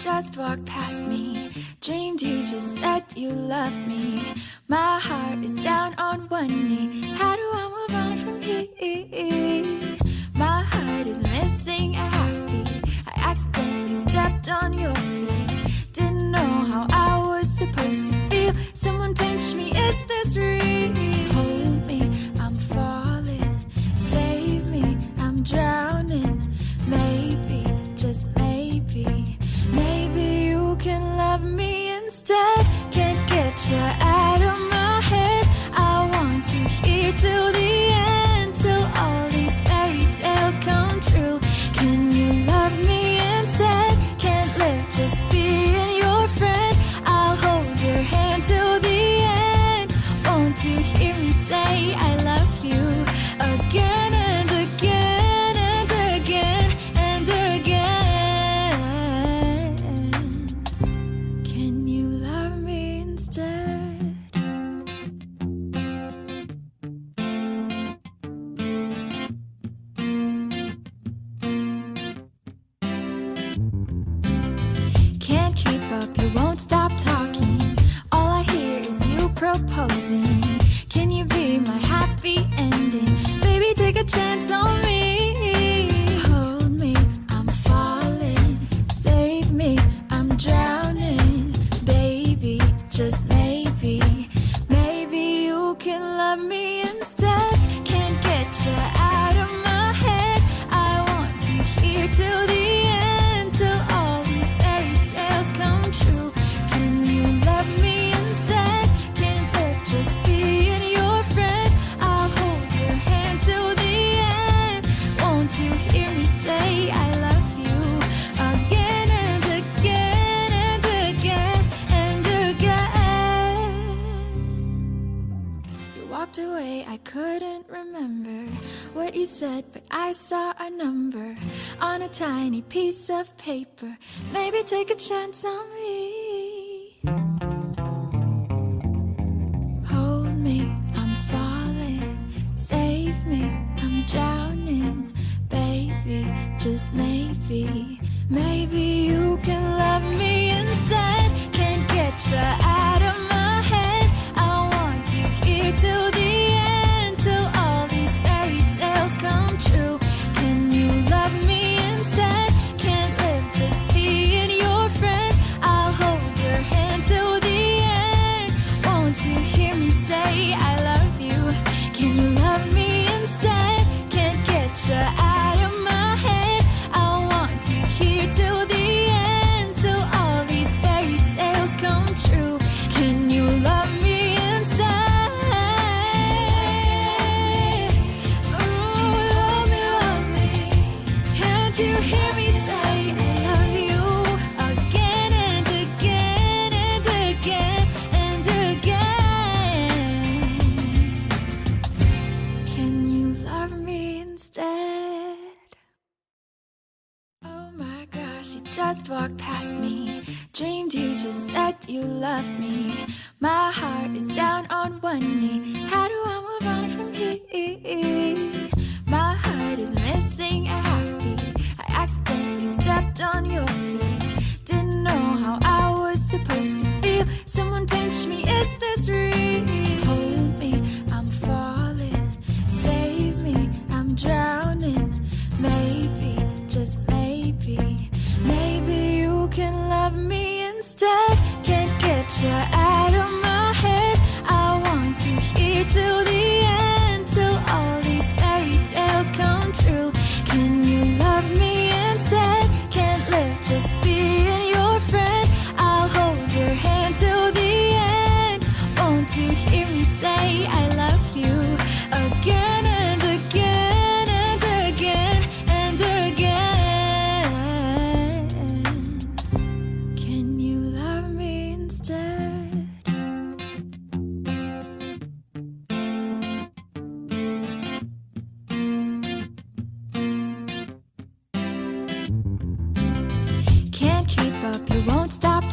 just walked past me. Dreamed you just said you loved me. My heart is down on one knee. How do I move on from here? My heart is missing a half beat. I accidentally stepped on your feet. Didn't know how I was supposed to feel. Someone pinch me, is this real? Hold me, I'm falling. Save me, I'm drowning. Maybe, just maybe, maybe you can love me instead. Can't get you out of my head. I want to hear till the end, till all these fairy tales come true. Can you love me instead? Can't live just being your friend. I'll hold your hand till the end. Won't you hear me say I love you again and again and again and again? Can you love me instead? Can't keep up, you won't stop talking. All I hear is you proposing. Can you be my happy ending? Baby, take a chance on me. Hold me, I'm falling. Save me, I'm drowning. Baby, just maybe, maybe you can love me instead. Can't get you out of my head. I want to hear till the end, till all these fairy tales come true. Can you love me instead? Can't live just being your friend. I'll hold your hand till the end. Won't you hear me say I love you again and again and again and again? You walked away, I couldn't remember what you said, but I saw a number on a tiny piece of paper. Maybe take a chance on me. Hold me, I'm falling. Save me, I'm drowning. Baby, just maybe, maybe you can love me instead. Can't get you out of my head. I want to hear till the end, till all these fairy tales come true. Can you love me instead? Can't live just being your friend. I'll hold your hand till the end. Won't you hear me say I love you? Can you love me instead? Can't get you out of my head. I want to hear till the end, till all these fairy tales come true. Can you love me instead? Oh, love me. Can't you hear me say I love you again and again and again and again? Can you love me instead? Oh my gosh, you just walked past me. Dreamed you just said you loved me. My heart is down on one knee. How do I move on from here? My heart is missing a half beat. I accidentally stepped on your feet. Didn't know how I was supposed to feel. Someone pinch me, is this real? Hold me, I'm falling. Save me, I'm drowning. Maybe, just maybe, maybe you can love me instead. Can't get you out of my head. I want to hear till the end, till all these fairy tales come true. Can you love me instead? Can't live just being your friend. I'll hold your hand till the end. Won't you hear me say I love you again and again and again and again? Can you love me instead? Can't keep up, you won't stop